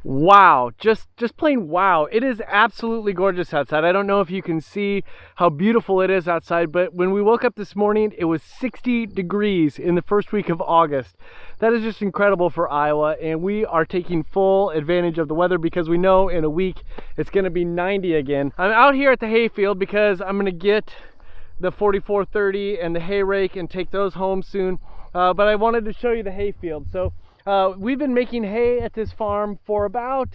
Wow, just plain wow. It is absolutely gorgeous outside. I don't know if you can see how beautiful it is outside, but when we woke up this morning, it was 60 degrees in the first week of August. That is just incredible for Iowa, and we are taking full advantage of the weather because we know in a week it's going to be 90 again. I'm out here at the hayfield because I'm going to get the 4430 and the hay rake and take those home soon, but I wanted to show you the hayfield. So we've been making hay at this farm for about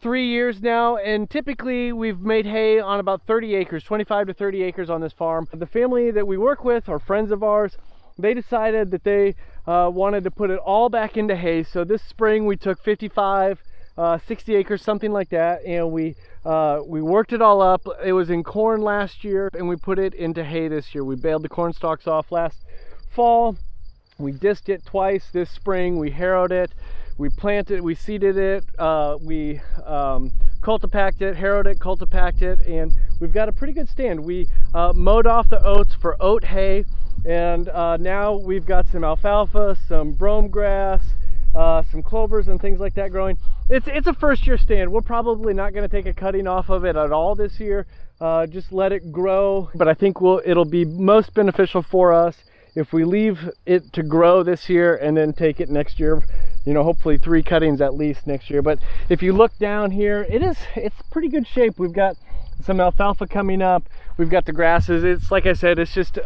3 years now, and typically we've made hay on about 30 acres, 25 to 30 acres on this farm. The family that we work with are friends of ours. They decided that they wanted to put it all back into hay. So this spring we took 55, 60 acres, something like that, and we worked it all up. It was in corn last year, and we put it into hay this year. We baled the corn stalks off last fall. We disked it twice this spring. We harrowed it, we planted, we seeded it, we cultipacked it, harrowed it, cultipacked it, and we've got a pretty good stand. We mowed off the oats for oat hay, and now we've got some alfalfa, some brome grass, some clovers and things like that growing. It's a first year stand. We're probably not going to take a cutting off of it at all this year. Just let it grow, but I think it'll be most beneficial for us if we leave it to grow this year and then take it next year, you know, hopefully 3 cuttings at least next year. But if you look down here, it's pretty good shape. We've got some alfalfa coming up, we've got the grasses. It's like I said, it's just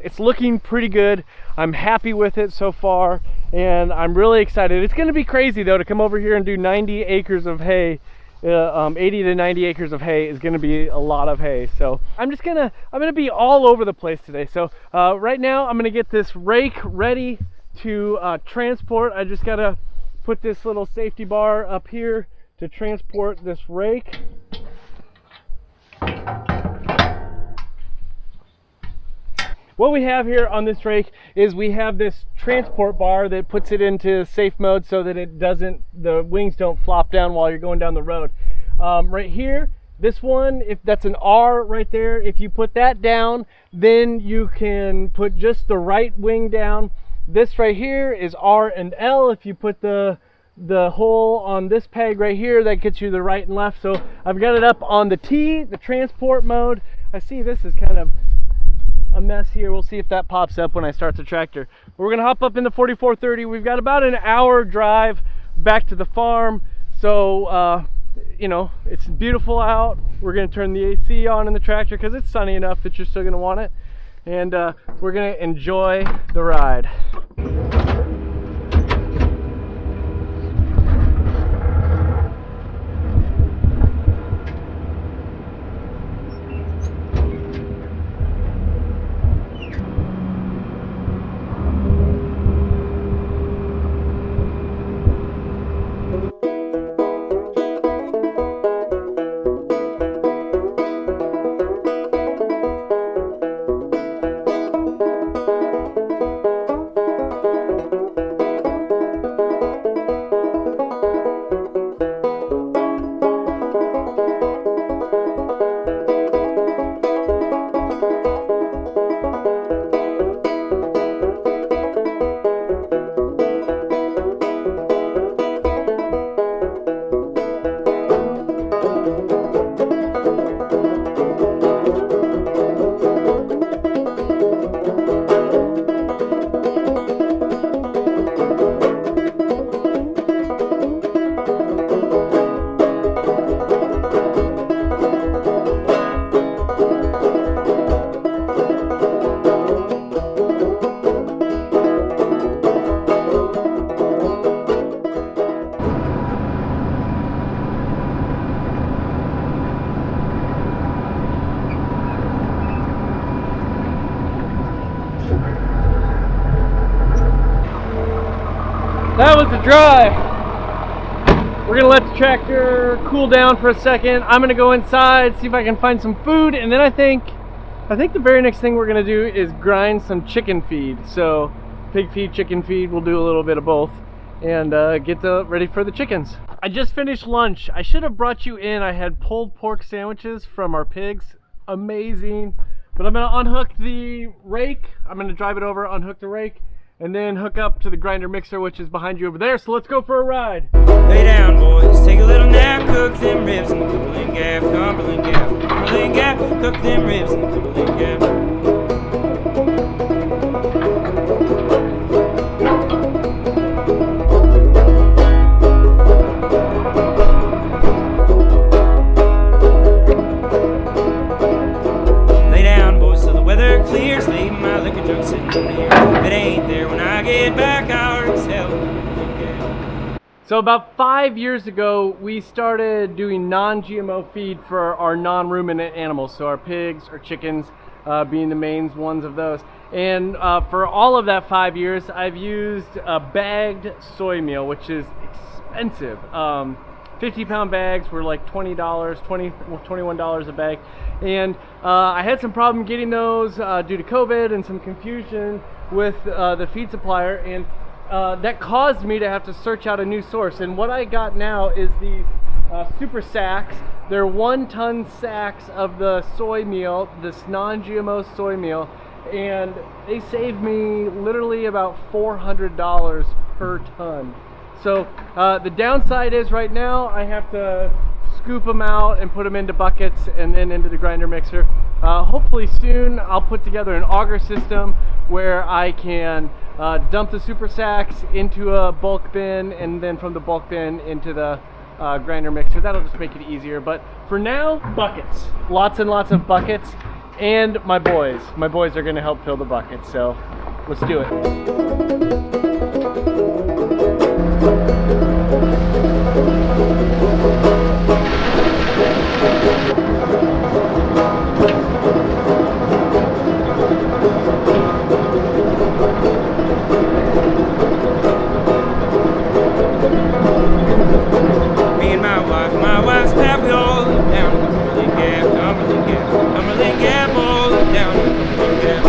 it's looking pretty good. I'm happy with it so far, and I'm really excited. It's going to be crazy though to come over here and do 90 acres of hay. 80 to 90 acres of hay is going to be a lot of hay. So I'm gonna be all over the place today. So right now I'm gonna get this rake ready to transport. I just gotta put this little safety bar up here to transport this rake. What we have here on this rake is we have this transport bar that puts it into safe mode so that the wings don't flop down while you're going down the road. Right here, this one, if that's an R right there, if you put that down, then you can put just the right wing down. This right here is R and L. If you put the hole on this peg right here, that gets you the right and left. So I've got it up on the T, the transport mode. I see this is kind of a mess here. We'll see if that pops up when I start the tractor. We're gonna hop up in the 4430. We've got about an hour drive back to the farm. So you know, it's beautiful out. We're gonna turn the AC on in the tractor because it's sunny enough that you're still gonna want it, and we're gonna enjoy the ride. That was the drive. We're gonna let the tractor cool down for a second. I'm gonna go inside, see if I can find some food, and then I think the very next thing we're gonna do is grind some chicken feed. So pig feed, chicken feed, we'll do a little bit of both, and get ready for the chickens. I just finished lunch. I should have brought you in. I had pulled pork sandwiches from our pigs. Amazing. But I'm gonna unhook the rake. I'm gonna drive it over, unhook the rake, and then hook up to the grinder mixer, which is behind you over there. So let's go for a ride. Lay down, boys. So about 5 years ago, we started doing non-GMO feed for our non-ruminant animals. So our pigs, our chickens, being the main ones of those. And for all of that 5 years, I've used bagged soy meal, which is expensive. 50-pound bags were like $20, $21 a bag. And I had some problem getting those due to COVID and some confusion with the feed supplier. And that caused me to have to search out a new source. And what I got now is these super sacks. They're 1-ton sacks of the soy meal, this non-GMO soy meal, and they save me literally about $400 per ton. So the downside is right now I have to scoop them out and put them into buckets and then into the grinder mixer. Hopefully soon I'll put together an auger system where I can dump the super sacks into a bulk bin, and then from the bulk bin into the grinder mixer. That'll just make it easier. But for now, buckets. Lots and lots of buckets. And my boys. My boys are going to help fill the buckets. So let's do it. My wife's pappy all down Cumberland Gap, all down Cumberland Gap.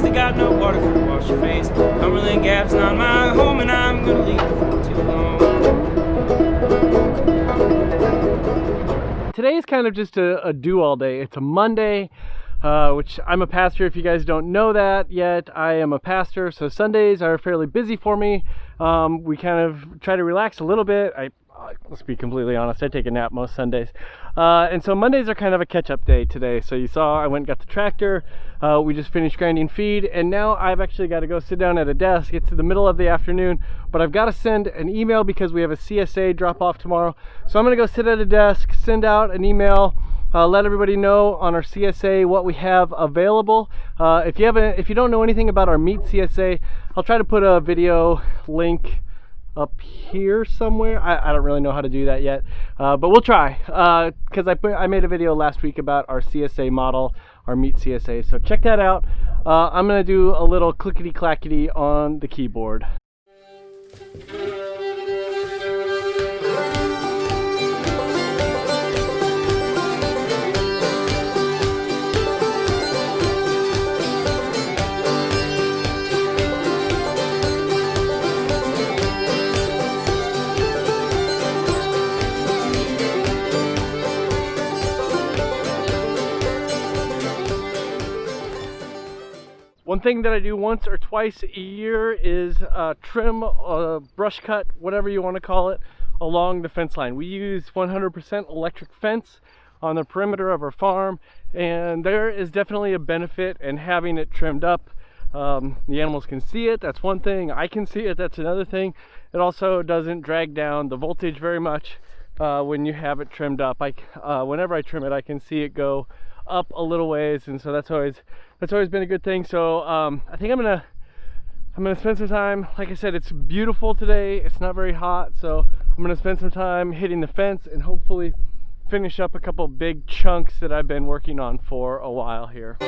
They got no water for to wash your face. Cumberland Gap's not my home, and I'm gonna leave it for too long. Today is kind of just a do-all day. It's a Monday, which I'm a pastor. If you guys don't know that yet, I am a pastor, so Sundays are fairly busy for me. We kind of try to relax a little bit. Let's be completely honest, I take a nap most Sundays. And so Mondays are kind of a catch-up day today. So you saw I went and got the tractor, we just finished grinding feed, and now I've actually got to go sit down at a desk. It's the middle of the afternoon, but I've got to send an email because we have a CSA drop-off tomorrow. So I'm going to go sit at a desk, send out an email, let everybody know on our CSA what we have available. If you don't know anything about our Meet CSA, I'll try to put a video link up here somewhere. I don't really know how to do that yet, but we'll try, because I made a video last week about our CSA model, our Meet CSA, so check that out. I'm gonna do a little clickety clackety on the keyboard. One thing that I do once or twice a year is trim, brush cut, whatever you want to call it, along the fence line. We use 100% electric fence on the perimeter of our farm, and there is definitely a benefit in having it trimmed up. The animals can see it, that's one thing. I can see it, that's another thing. It also doesn't drag down the voltage very much when you have it trimmed up. Whenever I trim it, I can see it go up a little ways, and so that's always been a good thing. So I think I'm gonna spend some time. Like I said, it's beautiful today, it's not very hot, so I'm gonna spend some time hitting the fence and hopefully finish up a couple big chunks that I've been working on for a while here.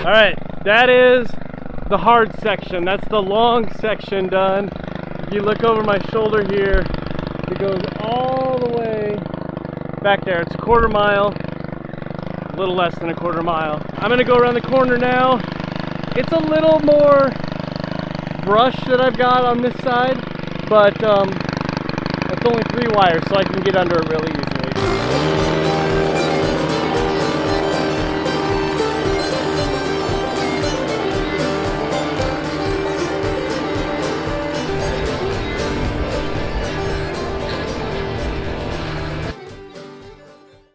All right, that is the hard section. That's the long section done. If you look over my shoulder here, it goes all the way back there. It's a quarter mile, a little less than a quarter mile. I'm gonna go around the corner now. It's a little more brush that I've got on this side, but it's only 3 wires, so I can get under it really easily.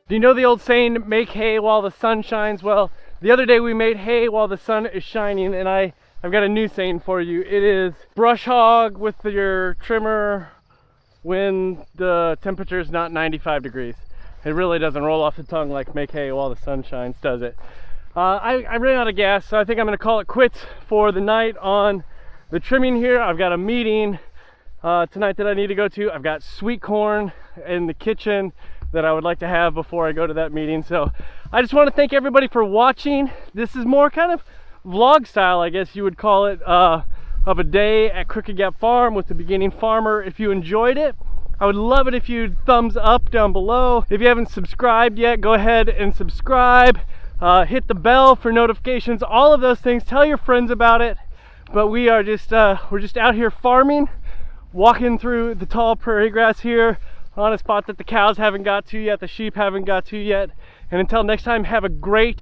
Do you know the old saying, make hay while the sun shines? Well, the other day we made hay while the sun is shining, and I've got a new saying for you. It is brush hog with your trimmer when the temperature is not 95 degrees. It really doesn't roll off the tongue like make hay while the sun shines, does it? I ran out of gas, so I think I'm gonna call it quits for the night on the trimming here. I've got a meeting tonight that I need to go to. I've got sweet corn in the kitchen that I would like to have before I go to that meeting. So I just want to thank everybody for watching. This is more kind of vlog style, I guess you would call it, of a day at Crooked Gap Farm with the beginning farmer. If you enjoyed it, I would love it if you'd thumbs up down below. If you haven't subscribed yet, go ahead and subscribe. Hit the bell for notifications, all of those things. Tell your friends about it. But we are just we're just out here farming, walking through the tall prairie grass here on a spot that the cows haven't got to yet, the sheep haven't got to yet. And until next time, have a great